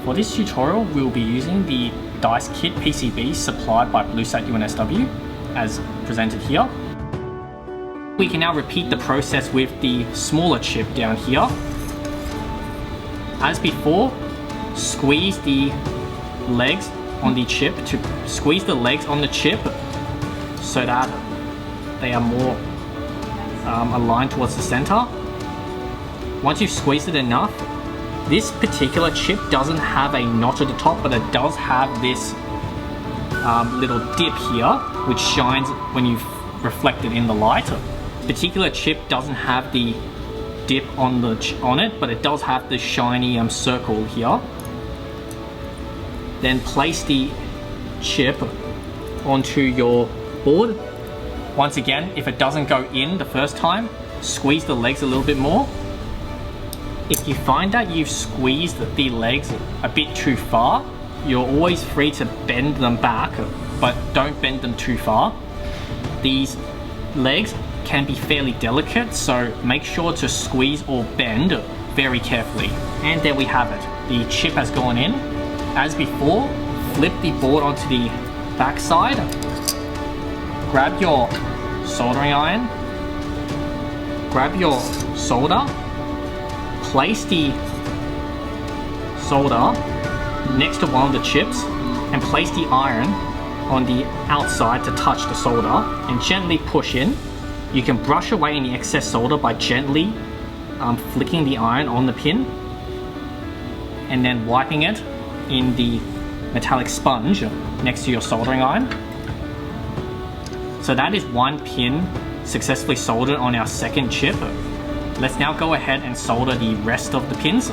For this tutorial, we'll be using the dice kit PCBs supplied by BLUEsat UNSW, as presented here. We can now repeat the process with the smaller chip down here. As before, squeeze the legs on the chip so that they are more aligned towards the center. Once you've squeezed it enough, this particular chip doesn't have a notch at the top, but it does have this little dip here, which shines when you reflect it in the light. This particular chip doesn't have the dip on it, but it does have the shiny circle here. Then place the chip onto your board. Once again, if it doesn't go in the first time, squeeze the legs a little bit more. If you find that you've squeezed the legs a bit too far, you're always free to bend them back, but don't bend them too far. These legs can be fairly delicate, so make sure to squeeze or bend very carefully. And there we have it. The chip has gone in. As before, flip the board onto the back side. Grab your soldering iron. Grab your solder. Place the solder next to one of the chips and place the iron on the outside to touch the solder and gently push in. You can brush away any excess solder by gently flicking the iron on the pin and then wiping it in the metallic sponge next to your soldering iron. So that is one pin successfully soldered on our second chip. Let's now go ahead and solder the rest of the pins.